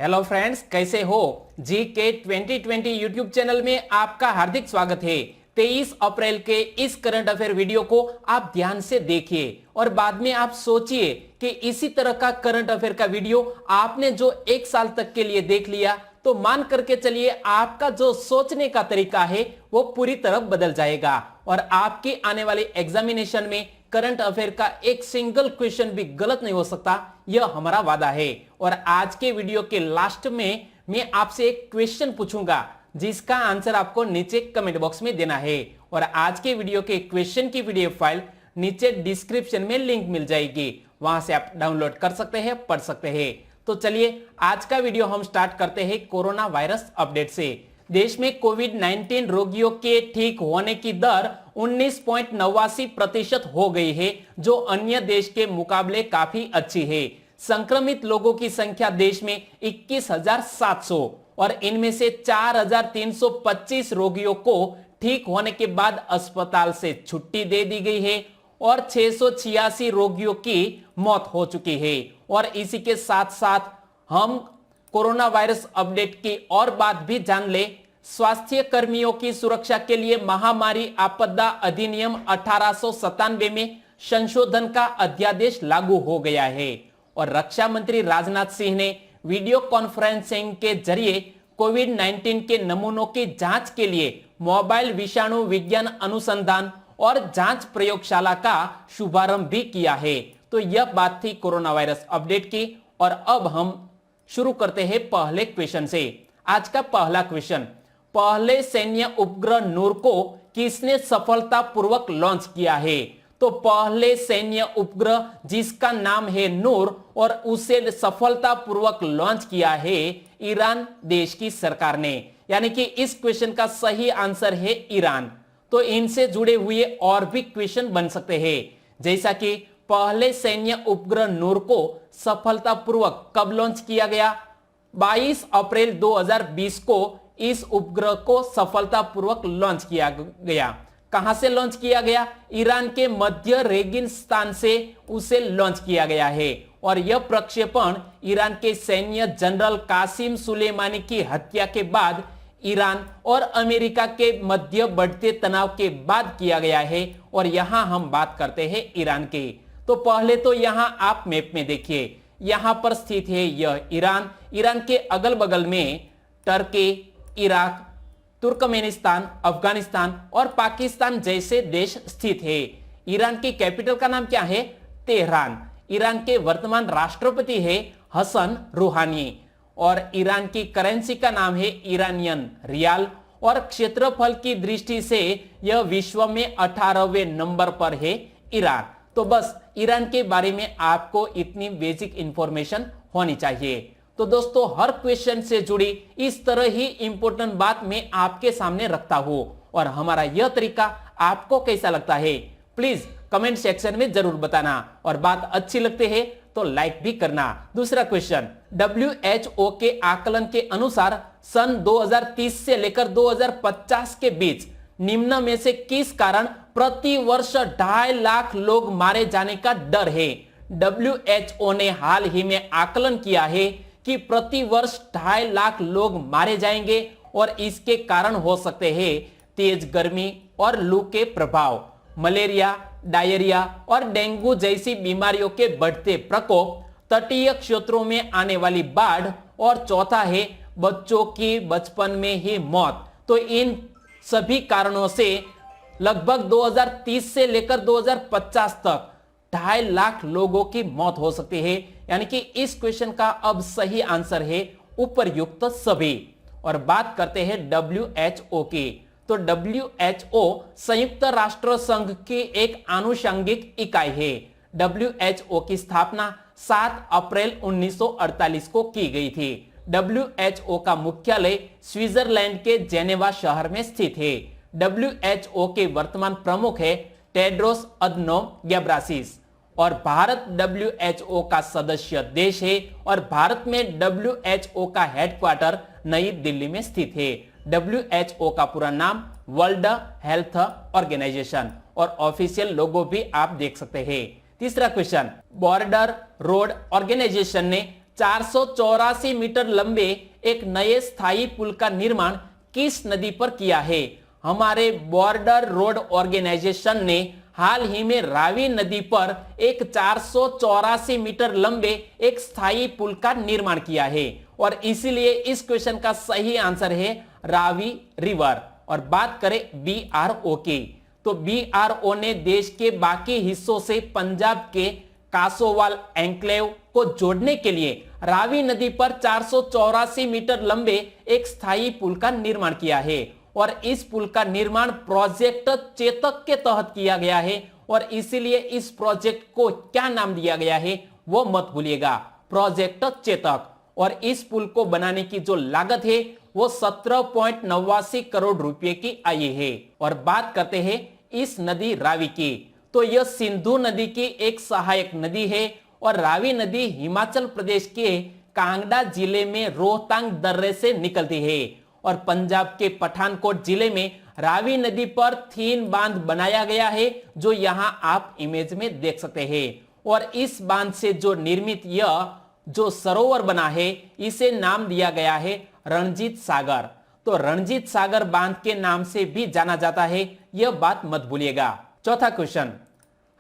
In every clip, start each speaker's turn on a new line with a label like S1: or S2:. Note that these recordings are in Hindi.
S1: हेलो फ्रेंड्स, कैसे हो। जी के 2020 यूट्यूब चैनल में आपका हार्दिक स्वागत है। 23 अप्रैल के इस करंट अफेयर वीडियो को आप ध्यान से देखिए और बाद में आप सोचिए कि इसी तरह का करंट अफेयर का वीडियो आपने जो एक साल तक के लिए देख लिया तो मान करके चलिए आपका जो सोचने का तरीका है वो पूरी तरह बदल जाएगा और आपकी आने वाली एग्जामिनेशन में करंट अफेयर का एक सिंगल क्वेश्चन भी गलत नहीं हो सकता, यह हमारा वादा है। और आज के वीडियो के लास्ट में मैं आपसे एक क्वेश्चन पूछूंगा जिसका आंसर आपको नीचे कमेंट बॉक्स में देना है और आज के वीडियो के क्वेश्चन की पीडीएफ फाइल नीचे डिस्क्रिप्शन में लिंक मिल जाएगी, वहां से आप डाउनलोड कर सकते हैं, पढ़ सकते हैं। तो चलिए आज का वीडियो हम स्टार्ट करते हैं कोरोना वायरस अपडेट से। देश में कोविड-19 रोगियों के ठीक होने की दर 19.89% हो गई है, जो अन्य देश के मुकाबले काफी अच्छी है। संक्रमित लोगों की संख्या देश में 21,700 और इनमें से 4,325 रोगियों को ठीक होने के बाद अस्पताल से छुट्टी दे दी गई है और 686 रोगियों की मौत हो चुकी है। और इसी के साथ साथ हम कोरोना वायरस अपडेट की और बात भी जान ले। स्वास्थ्य कर्मियों की सुरक्षा के लिए महामारी आपदा अधिनियम 1897 में संशोधन का अध्यादेश लागू हो गया है और रक्षा मंत्री राजनाथ सिंह ने वीडियो कॉन्फ्रेंसिंग के जरिए कोविड-19 के नमूनों की जांच के लिए मोबाइल विषाणु विज्ञान अनुसंधान और जांच प्रयोगशाला का शुभारंभ भी किया है। तो यह बात थी कोरोना वायरस अपडेट की और अब हम शुरू करते हैं पहले क्वेश्चन से। आज का पहला क्वेश्चन, पहले सैन्य उपग्रह नूर को किसने सफलतापूर्वक लॉन्च किया है। तो पहले सैन्य उपग्रह जिसका नाम है नूर और उसे सफलतापूर्वक लॉन्च किया है ईरान देश की सरकार ने, यानी कि इस क्वेश्चन का सही आंसर है ईरान। तो इनसे जुड़े हुए और भी क्वेश्चन बन सकते हैं, जैसा कि पहले सैन्य उपग्रह नूर को सफलतापूर्वक कब लॉन्च किया गया। 22 अप्रैल 2020 को इस उपग्रह को सफलतापूर्वक लॉन्च किया गया। कहां से लॉन्च किया गया? ईरान के मध्य रेगिस्तान से उसे लॉन्च किया गया है और यह प्रक्षेपण ईरान के सैन्य जनरल कासिम सुलेमानी की हत्या के बाद ईरान और अमेरिका के मध्य बढ़ते तनाव के बाद किया गया है। और यहां हम बात करते हैं ईरान की। तो पहले तो यहां आप मैप में देखिए, यहां पर स्थित है यह ईरान। ईरान के अगल बगल में टर्की, इराक, तुर्कमेनिस्तान, अफगानिस्तान और पाकिस्तान जैसे देश स्थित है। ईरान की कैपिटल का नाम क्या है? तेहरान। ईरान के वर्तमान राष्ट्रपति है हसन रूहानी और ईरान की करेंसी का नाम है ईरानियन रियाल और क्षेत्रफल की दृष्टि से यह विश्व में 18वें नंबर पर है ईरान। तो बस ईरान के बारे में आपको इतनी बेसिक इंफॉर्मेशन होनी चाहिए। तो दोस्तों, हर क्वेश्चन से जुड़ी इस तरह ही इंपॉर्टेंट बात मैं आपके सामने रखता हूं और हमारा यह तरीका आपको कैसा लगता है प्लीज कमेंट सेक्शन में जरूर बताना और बात अच्छी लगती है तो लाइक भी करना। दूसरा क्वेश्चन, WHO के आकलन के अनुसार सन 2030 से लेकर 2050 के बीच निम्न में से किस कारण प्रति वर्ष 2.5 लाख लोग मारे जाने का डर है। WHO ने हाल ही में आकलन किया है कि प्रति वर्ष 2.5 लाख लोग मारे जाएंगे और इसके कारण हो सकते हैं तेज गर्मी और लू के प्रभाव, मलेरिया, डायरिया और डेंगू जैसी बीमारियों के बढ़ते प्रकोप, तटीय क्षेत्रों में आने वाली बाढ़ और चौथा है बच्चों की बचपन में ही मौत। तो इन सभी कारणों से लगभग 2030 से लेकर 2050 तक 2.5 लाख लोगों की मौत हो सकती है, यानी कि इस क्वेश्चन का अब सही आंसर है उपरयुक्त सभी। और बात करते हैं WHO की। तो WHO संयुक्त राष्ट्र संघ की एक आनुषंगिक इकाई है। WHO की स्थापना 7 अप्रैल 1948 को की गई थी। WHO का मुख्यालय स्विट्जरलैंड के जेनेवा शहर में स्थित है। WHO के वर्तमान प्रमुख है टेड्रोस अधनोम घेब्रेयेसस और भारत WHO का सदस्य देश है और भारत में WHO का हेडक्वार्टर नई दिल्ली में स्थित है। WHO का पूरा नाम वर्ल्ड हेल्थ ऑर्गेनाइजेशन और ऑफिशियल लोगो भी आप देख सकते हैं। तीसरा क्वेश्चन, बॉर्डर रोड ऑर्गेनाइजेशन ने 484 मीटर लंबे एक नए स्थायी पुल का निर्माण किस नदी पर किया है? हमारे बॉर्डर रोड ऑर्गेनाइजेशन ने हाल ही में रावी नदी पर एक 484 मीटर लंबे एक स्थायी पुल का निर्माण किया है और इसीलिए इस क्वेश्चन का सही आंसर है रावी रिवर। और बात करें BRO की, तो BRO ने देश के बाकी हिस्सों से पंजाब के कासोवाल एन्क्लेव को जोड़ने के लिए रावी नदी पर 484 मीटर लंबे एक स्थायी पुल का निर्माण किया है और इस पुल का निर्माण प्रोजेक्ट चेतक के तहत किया गया है और इसीलिए इस प्रोजेक्ट को क्या नाम दिया गया है वो मत भूलिएगा, प्रोजेक्ट चेतक। और इस पुल को बनाने की जो लागत है वो 17.89 करोड़ रुपए की आई है। और बात करते हैं इस नदी रावी की, तो यह सिंधु नदी की एक सहायक नदी है और रावी नदी हिमाचल प्रदेश के कांगड़ा जिले में रोहतांग दर्रे से निकलती है और पंजाब के पठानकोट जिले में रावी नदी पर थीन बांध बनाया गया है जो यहां आप इमेज में देख सकते हैं। और इस बांध से जो निर्मित यह जो सरोवर बना है इसे नाम दिया गया है रणजीत सागर। तो रणजीत सागर बांध के नाम से भी जाना जाता है, यह बात मत भूलिएगा। चौथा क्वेश्चन,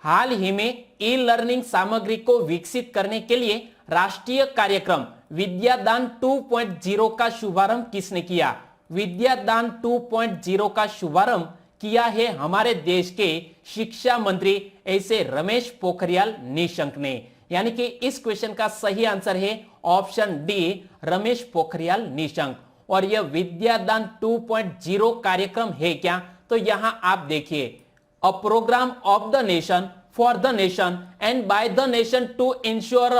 S1: हाल ही में ई लर्निंग सामग्री को विकसित करने के लिए राष्ट्रीय कार्यक्रम विद्यादान 2.0 का शुभारंभ किसने किया? विद्यादान 2.0 का शुभारंभ किया है हमारे देश के शिक्षा मंत्री ऐसे रमेश पोखरियाल निशंक ने। यानी कि इस क्वेश्चन का सही आंसर है ऑप्शन डी, रमेश पोखरियाल निशंक। और यह विद्यादान 2.0 कार्यक्रम है क्या? तो यहां आप देखिए, a program of the nation for the nation and by the nation to ensure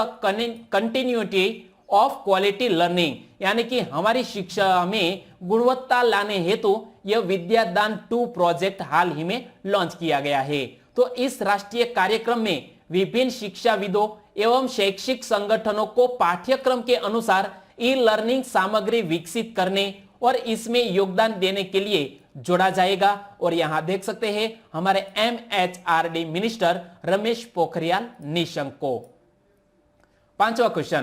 S1: continuity of quality learning, यानी कि हमारी शिक्षा में गुणवत्ता लाने हेतु यह विद्यादान 2 प्रोजेक्ट हाल ही में लॉन्च किया गया है। तो इस राष्ट्रीय कार्यक्रम में विभिन्न शिक्षाविदों एवं शैक्षिक संगठनों को पाठ्यक्रम के अनुसार ई लर्निंग सामग्री विकसित करने और इसमें योगदान देने के लिए जोड़ा जाएगा। और यहां देख सकते हैं हमारे MHRD मिनिस्टर रमेश पोखरियाल निशंक को। पांचवा क्वेश्चन,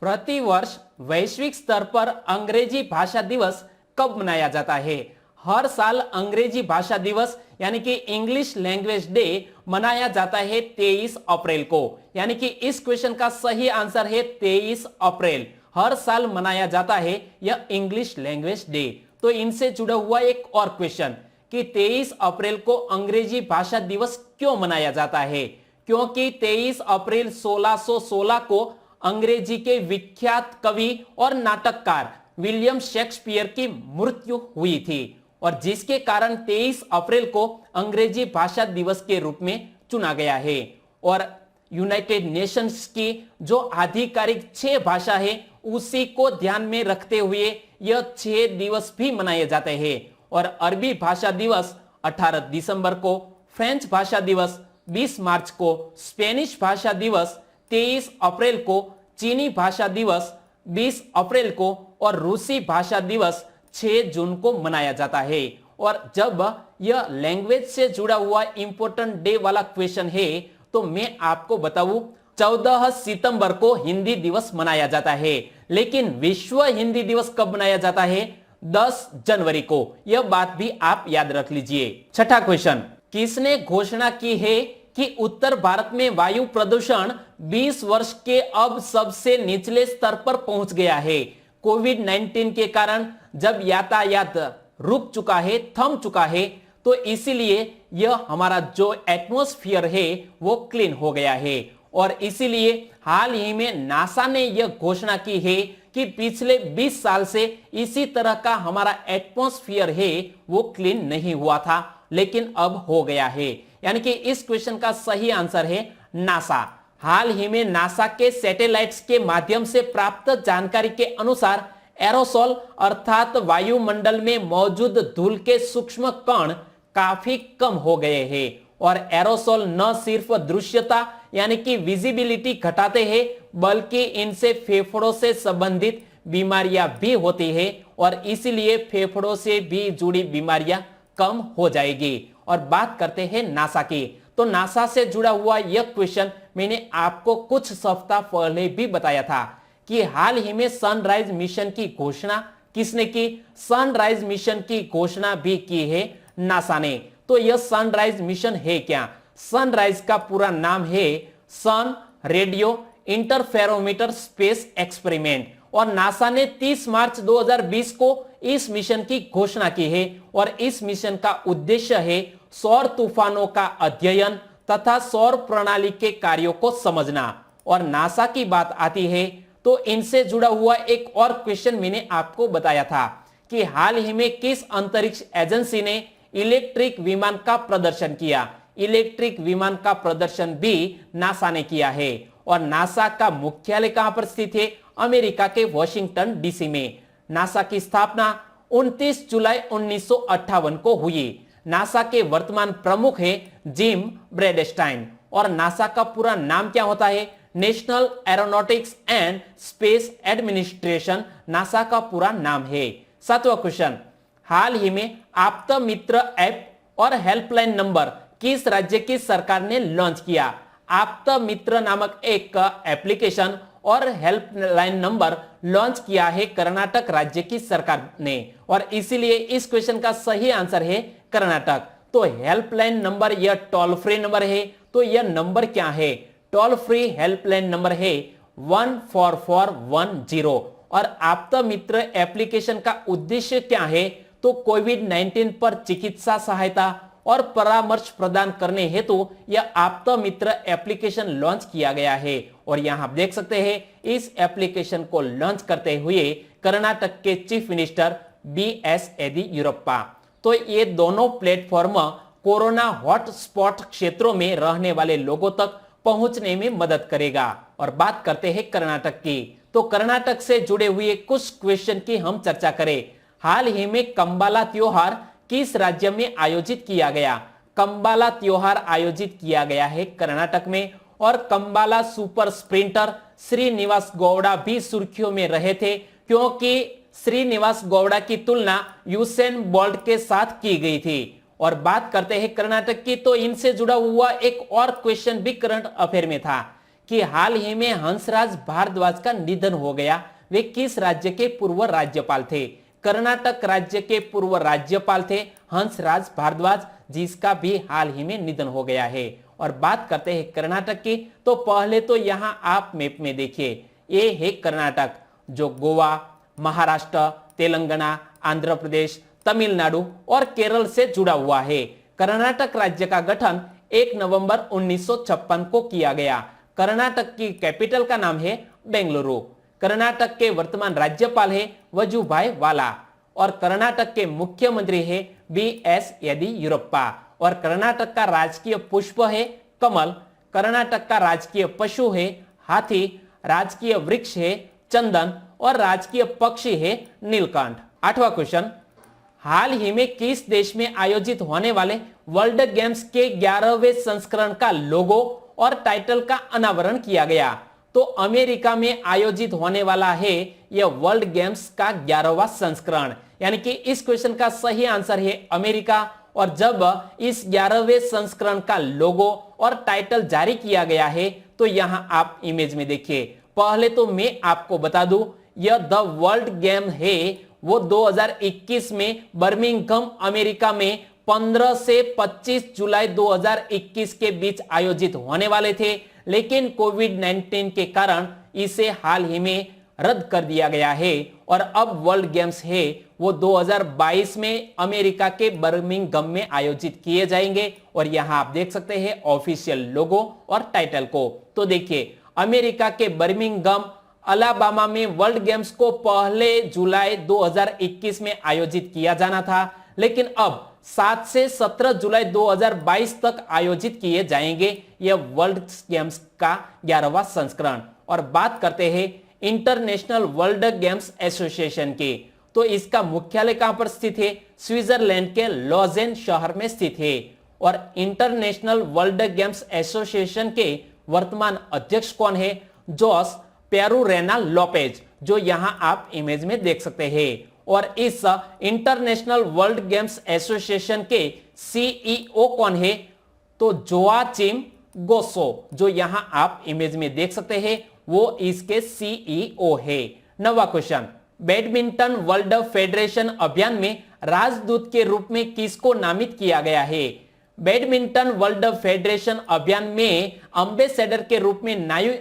S1: प्रतिवर्ष वैश्विक स्तर पर अंग्रेजी भाषा दिवस कब मनाया जाता है? हर साल अंग्रेजी भाषा दिवस यानी कि इंग्लिश लैंग्वेज डे मनाया जाता है 23 अप्रैल को। यानी कि इस क्वेश्चन का सही आंसर है 23 अप्रैल। हर साल मनाया जाता है यह इंग्लिश लैंग्वेज डे। तो इनसे जुड़ा हुआ एक और क्वेश्चन कि 23 अप्रैल को अंग्रेजी भाषा दिवस क्यों मनाया जाता है? क्योंकि 23 अप्रैल 1616 को अंग्रेजी के विख्यात कवि और नाटककार विलियम शेक्सपियर की मृत्यु हुई थी और जिसके कारण 23 अप्रैल को अंग्रेजी भाषा दिवस के रूप में चुना गया है। और यूनाइटेड नेशंस की जो आधिकारिक 6 भाषा है उसी को ध्यान में रखते हुए यह 6 दिवस भी मनाए जाते हैं। और अरबी भाषा दिवस 18 दिसंबर को, फ्रेंच भाषा दिवस 20 मार्च को, स्पेनिश भाषा दिवस 23 अप्रैल को, चीनी भाषा दिवस 20 अप्रैल को और रूसी भाषा दिवस 6 जून को मनाया जाता है। और जब यह लैंग्वेज से जुड़ा हुआ इंपॉर्टेंट डे वाला क्वेश्चन है तो मैं आपको बताऊं 14 सितंबर को हिंदी दिवस मनाया जाता है, लेकिन विश्व हिंदी दिवस कब मनाया जाता है? 10 जनवरी को। यह बात भी आप याद रख लीजिए। छठा क्वेश्चन, किसने घोषणा की है कि उत्तर भारत में वायु प्रदूषण 20 वर्ष के अब सबसे निचले स्तर पर पहुंच गया है? कोविड-19 के कारण जब यातायात रुक चुका है, थम चुका है, तो इसीलिए यह हमारा जो एटमॉस्फेयर है वो क्लीन हो गया है। और इसीलिए हाल ही में नासा ने यह घोषणा की है कि पिछले 20 साल से इसी तरह का हमारा एटमॉस्फेयर है वो क्लीन नहीं हुआ था, लेकिन अब हो गया है। यानी कि इस क्वेश्चन का सही आंसर है नासा। हाल ही में नासा के सैटेलाइट्स के माध्यम से प्राप्त जानकारी के अनुसार एरोसोल अर्थात वायुमंडल में मौजूद धूल के सूक्ष्म कण काफी कम हो गए हैं। और एरोसोल न सिर्फ दृश्यता यानी कि विजिबिलिटी घटाते हैं बल्कि इनसे फेफड़ों से संबंधित बीमारियां भी होती है और इसीलिए फेफड़ों से भी जुड़ी बीमारियां कम हो जाएगी। और बात करते हैं नासा की, तो नासा से जुड़ा हुआ यह क्वेश्चन मैंने आपको कुछ सप्ताह पहले भी बताया था कि हाल ही में सनराइज मिशन की घोषणा किसने की? सनराइज मिशन की घोषणा भी की है नासा ने। तो यह सनराइज मिशन है क्या? सनराइज का पूरा नाम है सन रेडियो इंटरफेरोमीटर स्पेस एक्सपेरिमेंट और नासा ने 30 मार्च 2020 को इस मिशन की घोषणा की है और इस मिशन का उद्देश्य है सौर तूफानों का अध्ययन तथा सौर प्रणाली के कार्यों को समझना। और नासा की बात आती है तो इनसे जुड़ा हुआ एक और क्वेश्चन मैंने आपको बताया था कि हाल ही में किस अंतरिक्ष एजेंसी ने इलेक्ट्रिक विमान का प्रदर्शन किया? इलेक्ट्रिक विमान का प्रदर्शन भी नासा ने किया है और नासा का मुख्यालय कहां पर स्थित है? अमेरिका के वॉशिंगटन डीसी में। नासा की स्थापना 29 जुलाई 1958 को हुई। नासा के वर्तमान प्रमुख है जिम ब्रैडस्टाइन और नासा का पूरा नाम क्या होता है? National aeronautics and space administration NASA का पूरा नाम है। 7वां क्वेश्चन, हाल ही में आपदा मित्र ऐप और हेल्पलाइन नंबर किस राज्य की सरकार ने लॉन्च किया? आपदा मित्र नामक एक एप्लीकेशन और हेल्पलाइन नंबर लॉन्च किया है कर्नाटक राज्य की सरकार ने और इसीलिए इस क्वेश्चन का सही आंसर है कर्नाटक। तो हेल्पलाइन नंबर यह टोल फ्री नंबर है। तो यह नंबर क्या है? टोल फ्री हेल्पलाइन नंबर है 14410 और आपदा मित्र एप्लीकेशन का उद्देश्य क्या है? तो कोविड-19 पर चिकित्सा सहायता और परामर्श प्रदान करने हेतु यह आपदा मित्र एप्लीकेशन लॉन्च किया गया है और यहां आप देख सकते हैं इस एप्लीकेशन को लॉन्च करते हुए कर्नाटक के चीफ मिनिस्टर बीएस येदियुरप्पा। तो ये दोनों प्लेटफॉर्म कोरोना हॉटस्पॉट क्षेत्रों में रहने वाले लोगों तक पहुंचने में मदद करेगा। और बात करते हैं कर्नाटक की, तो कर्नाटक से जुड़े हुए कुछ क्वेश्चन की हम चर्चा करें। हाल ही में कंबाला त्योहार किस राज्य में आयोजित किया गया? कंबाला त्योहार आयोजित किया गया है कर्नाटक में और कंबाला सुपर स्प्रिंटर श्रीनिवास गौड़ा भी सुर्खियों में रहे थे क्योंकि श्रीनिवास गौड़ा की तुलना यूसेन बोल्ट के साथ की गई थी। और बात करते हैं कर्नाटक की, तो इनसे जुड़ा हुआ एक और क्वेश्चन भी करंट अफेयर में था कि हाल ही में हंसराज भारद्वाज का निधन हो गया। वे किस राज्य के पूर्व राज्यपाल थे? कर्नाटक राज्य के पूर्व राज्यपाल थे हंसराज भारद्वाज, जिसका भी हाल ही में निधन हो गया है। और बात करते हैं कर्नाटक की, तो पहले तो यहां आप मैप में देखिए, ये है कर्नाटक जो गोवा, महाराष्ट्र, तेलंगाना, आंध्र प्रदेश, तमिलनाडु और केरल से जुड़ा हुआ है। कर्नाटक राज्य का गठन 1 नवंबर 1956 को किया गया। कर्नाटक की कैपिटल का नाम है बेंगलुरु। कर्नाटक के वर्तमान राज्यपाल है वजुभाई वाला और कर्नाटक के मुख्यमंत्री है बीएस येदियुरप्पा और कर्नाटक का राजकीय पुष्प है कमल। कर्नाटक का राजकीय पशु है हाथी, राजकीय वृक्ष है चंदन और राजकीय पक्षी है नीलकंठ। 8वां क्वेश्चन, हाल ही में किस देश में आयोजित होने वाले वर्ल्ड गेम्स के 11वें संस्करण का लोगो और टाइटल का अनावरण किया गया? तो अमेरिका में आयोजित होने वाला है यह वर्ल्ड गेम्स का 11वां संस्करण, यानी कि इस क्वेश्चन का सही आंसर है अमेरिका। और जब इस 11वें संस्करण का लोगो और टाइटल जारी किया गया है तो यहां आप इमेज में देखिए। पहले तो मैं आपको बता दूं, यह द वर्ल्ड गेम है वो 2021 में बर्मिंघम अमेरिका में 15 से 25 जुलाई 2021 के बीच आयोजित होने वाले थे, लेकिन कोविड-19 के कारण इसे हाल ही में रद्द कर दिया गया है और अब वर्ल्ड गेम्स है वो 2022 में अमेरिका के बर्मिंघम में आयोजित किए जाएंगे। और यहां आप देख सकते हैं ऑफिशियल लोगो और टाइटल को। तो देखिए, अमेरिका के बर्मिंघम अलाबामा में वर्ल्ड गेम्स को 1 जुलाई 2021 में आयोजित किया जाना था, लेकिन अब 7 से 17 जुलाई 2022 तक आयोजित किए जाएंगे यह वर्ल्ड गेम्स का 11वां संस्करण। और बात करते हैं इंटरनेशनल वर्ल्ड गेम्स एसोसिएशन की, तो इसका मुख्यालय कहां पर स्थित है? स्विट्जरलैंड के लॉजेन शहर में स्थित है। और इंटरनेशनल वर्ल्ड गेम्स एसोसिएशन के वर्तमान अध्यक्ष कौन है? जोस पेरुरेना लोपेज, जो यहां आप इमेज में देख सकते हैं। और इस इंटरनेशनल वर्ल्ड गेम्स एसोसिएशन के सीईओ कौन है? तो जोआचिम गोसो, जो यहां आप इमेज में देख सकते हैं वो इसके सीईओ है। 9वां क्वेश्चन, बैडमिंटन वर्ल्ड फेडरेशन अभियान में राजदूत के रूप में किसको नामित किया गया है? बैडमिंटन वर्ल्ड फेडरेशन अभियान में एम्बेसडर के रूप में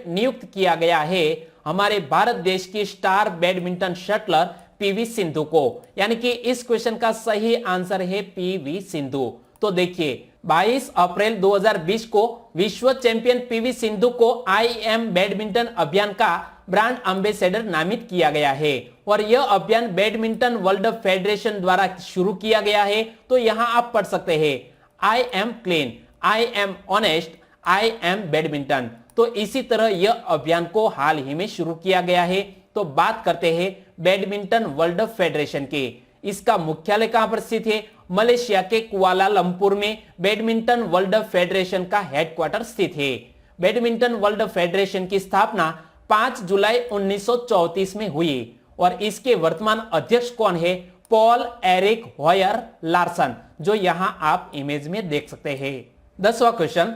S1: नियुक्त किया गया है हमारे भारत देश की star badminton shuttler PV Sindhu को, यानी कि इस क्वेश्चन का सही आंसर है पीवी सिंधु। तो देखिए 22 अप्रैल 2020 को विश्व चैंपियन पीवी सिंधु को IM बैडमिंटन अभियान का ब्रांड एम्बेसडर नामित किया गया है और यह अभियान बैडमिंटन वर्ल्ड फेडरेशन द्वारा शुरू किया गया है। तो यहां आप पढ़ सकते हैं I am clean, I am honest, I am badminton. तो इसी तरह यह अभियान को हाल ही में शुरू किया गया है। तो बात करते हैं बैडमिंटन वर्ल्ड फेडरेशन के, इसका मुख्यालय कहां पर स्थित है? मलेशिया के कुआलालंपुर में बैडमिंटन वर्ल्ड फेडरेशन का हेडक्वार्टर स्थित है। बैडमिंटन वर्ल्ड फेडरेशन की स्थापना 5 जुलाई 1934 में हुई और इसके वर्तमान अध्यक्ष कौन है? पॉल एरिक हॉयर लार्सन, जो यहां आप इमेज में देख सकते हैं। 10वां क्वेश्चन,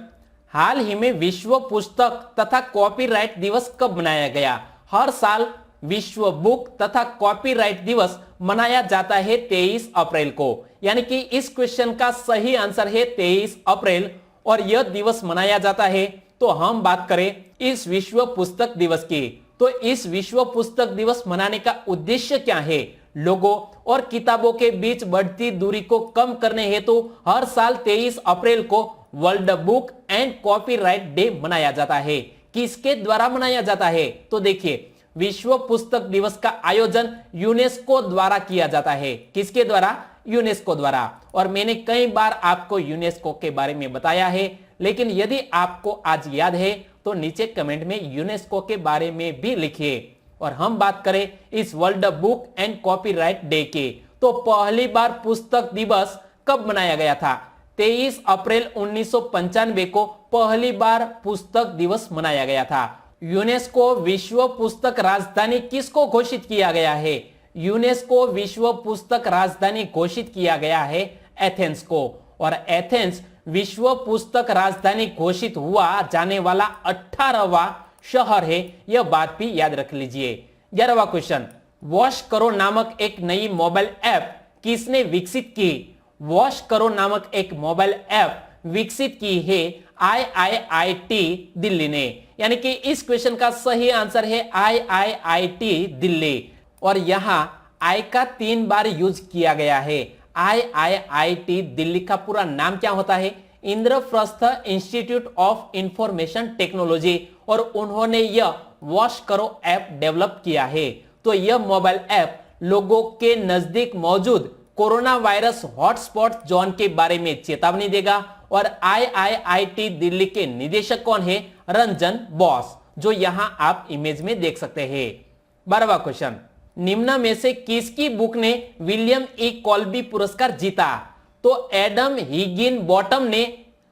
S1: हाल ही में विश्व पुस्तक तथा कॉपीराइट दिवस कब मनाया गया? हर साल विश्व बुक तथा कॉपीराइट दिवस मनाया जाता है 23 अप्रैल को, यानी कि इस क्वेश्चन का सही आंसर है 23 अप्रैल और यह दिवस मनाया जाता है। तो हम बात करें इस विश्व पुस्तक दिवस की, तो इस विश्व पुस्तक दिवस मनाने का उद्देश्य क्या है? लोगों और किताबों के बीच बढ़ती दूरी को कम करने हेतु हर साल 23 अप्रैल को world book and copyright day मनाया जाता है। किसके द्वारा मनाया जाता है? तो देखिए विश्व पुस्तक दिवस का आयोजन यूनेस्को द्वारा किया जाता है। किसके द्वारा? यूनेस्को द्वारा। और मैंने कई बार आपको यूनेस्को के बारे में बताया है, लेकिन यदि आपको आज याद है तो नीचे कमेंट में यूनेस्को के बारे में भी लिखिए। और हम बात करें इस world book and copyright day के, तो पहली बार पुस्तक दिवस कब मनाया गया था? 23 अप्रैल 1995 को पहली बार पुस्तक दिवस मनाया गया था। यूनेस्को विश्व पुस्तक राजधानी किसको घोषित किया गया है? यूनेस्को विश्व पुस्तक राजधानी घोषित किया गया है एथेंस को, और एथेंस विश्व पुस्तक राजधानी घोषित हुआ जाने वाला 18वां शहर है, यह बात भी याद रख लीजिए। 11वां क्वेश्चन, वॉश करो नामक एक नई मोबाइल ऐप किसने विकसित की? वॉश करो नामक एक मोबाइल ऐप विकसित की है IIIT दिल्ली ने, यानी कि इस क्वेश्चन का सही आंसर है IIIT दिल्ली। और यहां आई का 3 बार यूज किया गया है। IIIT दिल्ली का पूरा नाम क्या होता है? Indraprastha institute of information technology, और उन्होंने यह वॉश करो ऐप डेवलप किया है। तो यह मोबाइल ऐप लोगों के नजदीक मौजूद कोरोना वायरस हॉटस्पॉट जोन के बारे में चेतावनी देगा। और IIIT दिल्ली के निदेशक कौन है? रंजन बॉस, जो यहां आप इमेज में देख सकते हैं। 12वां क्वेश्चन, निम्न में से किसकी बुक ने विलियम ई कॉल्बी पुरस्कार जीता? तो एडम हिगिन बॉटम ने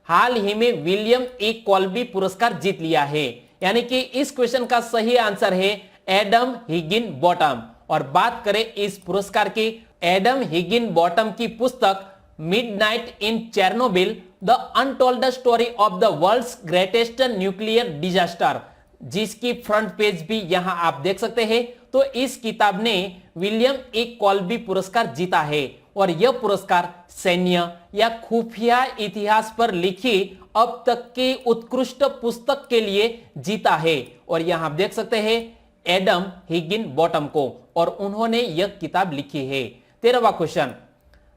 S1: हाल ही में विलियम ई कॉल्बी पुरस्कार जीत लिया है, यानी कि इस क्वेश्चन का सही आंसर है एडम हिगिन बॉटम। और बात करें इस पुरस्कार की, एडम हिगिन बॉटम की पुस्तक midnight in Chernobyl the untold story of the world's greatest nuclear disaster, जिसकी फ्रंट पेज भी यहां आप देख सकते हैं, तो इस किताब ने विलियम ए कॉल्बी पुरस्कार जीता है। और यह पुरस्कार सैन्य या खुफिया इतिहास पर लिखी अब तक की उत्कृष्ट पुस्तक के लिए जीता है। और यहां आप देख सकते हैं एडम हिगिन बॉटम को, और उन्होंने यह किताब लिखी है। 13वां क्वेश्चन,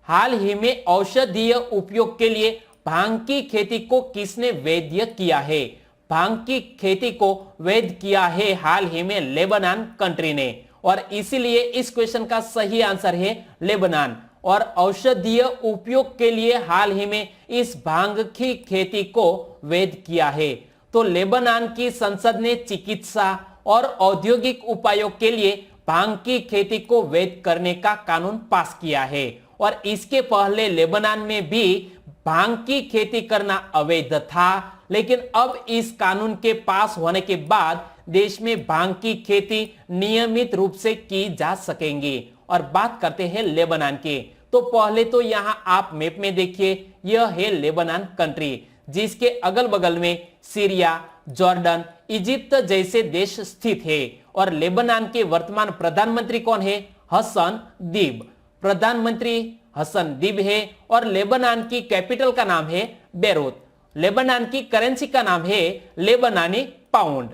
S1: हाल ही में औषधीय उपयोग के लिए भांग की खेती को किसने वैध किया है? भांग की खेती को वैध किया है हाल ही में लेबनान कंट्री ने, और इसीलिए इस क्वेश्चन का सही आंसर है लेबनान। और औषधीय उपयोग के लिए हाल ही में इस भांग की खेती को वैध किया है। तो लेबनान की संसद ने चिकित्सा और औद्योगिक उपायों के लिए भांग की खेती को वैध करने का कानून पास किया है। और इसके पहले लेबनान में भी भांग की खेती करना अवैध था, लेकिन अब इस कानून के पास होने के बाद देश में भांग की खेती नियमित रूप से की जा सकेंगी। और बात करते हैं लेबनान के, तो पहले तो यहां आप मैप में देखिए, यह है लेबनान कंट्री, जिसके अगल बगल में सीरिया, जॉर्डन, इजिप्ट जैसे देश स्थित है और लेबनान के वर्तमान प्रधानमंत्री कौन है? हसन दीब। प्रधानमंत्री हसन दीब है और लेबनान की कैपिटल का नाम है बेरूत। लेबनान की करेंसी का नाम है लेबनानी पाउंड।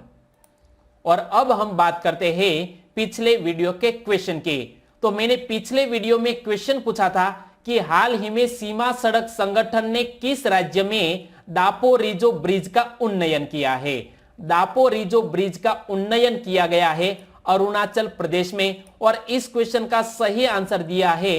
S1: और अब हम बात करते हैं पिछले वीडियो के क्वेश्चन की। तो मैंने पिछले वीडियो में क्वेश्चन पूछा था कि हाल ही में सीमा सड़क संगठन ने किस राज्य में दापोरिजो ब्रिज का उन्नयन किया है? दापोरिजो ब्रिज का उन्नयन किया गया है अरुणाचल प्रदेश में। और इस क्वेश्चन का सही आंसर दिया है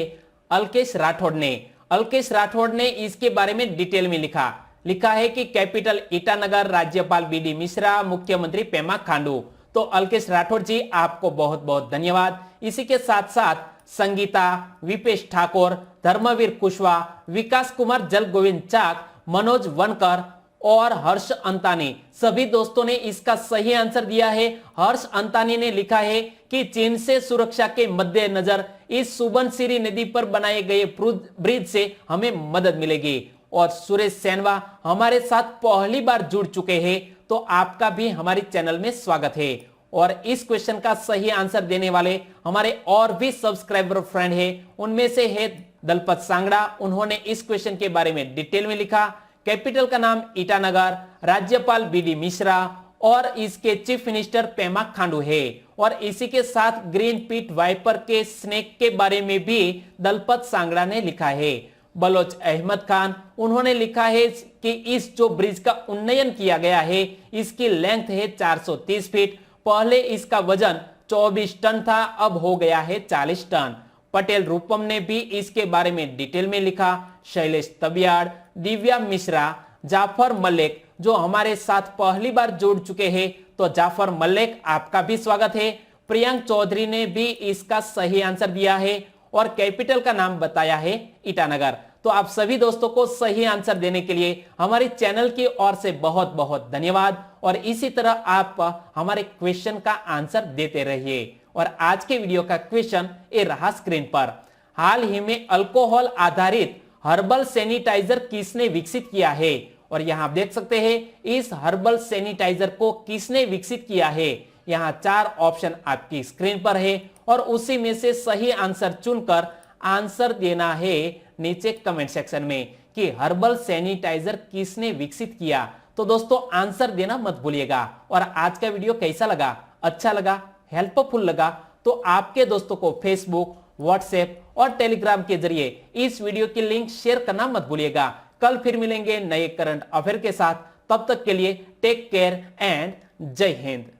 S1: अल्केश राठौड़ ने। अल्केश राठौड़ ने इसके बारे में डिटेल में लिखा है कि कैपिटल ईटानगर, राज्यपाल बीडी मिश्रा, मुख्यमंत्री पेमा खांडू। तो अल्केश राठौड़ जी आपको बहुत बहुत धन्यवाद। इसी के साथ साथ संगीता, विपेश ठाकुर, धर्मवीर कुशवाहा, विकास कुमार जल गोविंद चाक, मनोज वनकर और हर्ष अंतानी, सभी दोस्तों ने इसका सही आंसर दिया है। हर्ष अंतानी ने लिखा है कि चीन से सुरक्षा के मद्देनजर इस सुबनसिरी नदी पर बनाए गए ब्रिज से हमें मदद मिलेगी। और सुरेश सेनवा हमारे साथ पहली बार जुड़ चुके हैं, तो आपका भी हमारे चैनल में स्वागत है। और इस क्वेश्चन का सही आंसर देने वाले हमारे और भी सब्सक्राइबर फ्रेंड हैं, उनमें से है दलपत सांगड़ा। उन्होंने इस क्वेश्चन के बारे में डिटेल में लिखा। कैपिटल का नाम ईटानगर, राज्यपाल बीडी मिश्रा और इसके चीफ मिनिस्टर पेमा खांडू है। और इसी के साथ ग्रीन पीट वाइपर के स्नेक के बारे में भी दलपत सांगड़ा ने लिखा है। बलोच अहमद खान, उन्होंने लिखा है कि इस जो ब्रिज का उन्नयन किया गया है इसकी लेंथ है 430 फीट। पहले इसका वजन 24 टन था, अब हो गया है 40 टन। पटेल रूपम ने भी इसके बारे में डिटेल में लिखा। शैलेश तबियाड़, दिव्या मिश्रा, जाफर मलिक जो हमारे साथ पहली बार जुड़ चुके हैं, तो जाफर मलिक आपका भी स्वागत है। प्रियंक चौधरी ने भी इसका सही आंसर दिया है और कैपिटल का नाम बताया है ईटानगर। तो आप सभी दोस्तों को सही आंसर देने के लिए हमारे चैनल की ओर से बहुत बहुत धन्यवाद। और इसी तरह आप हमारे क्वेश्चन का आंसर देते रहिए। और आज के वीडियो का क्वेश्चन ये रहा स्क्रीन पर। हाल ही में अल्कोहल आधारित हर्बल सैनिटाइजर किसने विकसित किया है? और यहाँ आप देख सकते हैं इस हर्बल सैनिटाइजर को किसने विकसित किया है। यहाँ 4 ऑप्शन आपकी स्क्रीन पर है और उसी में से सही आंसर चुनकर आंसर देना है नीचे कमेंट सेक्शन में कि हर्बल सैनिटाइजर किसने विकसित किया। तो दोस्तों आंसर देना मत भूलिएगा। और आज का वीडियो कैसा लगा? अच्छा लगा, हेल्पफुल लगा तो आपके दोस्तों को फेसबुक, व्हाट्सएप और टेलीग्राम के जरिए इस वीडियो की लिंक शेयर करना मत भूलिएगा। कल फिर मिलेंगे नए करंट अफेयर के साथ। तब तक के लिए टेक केयर एंड जय हिंद।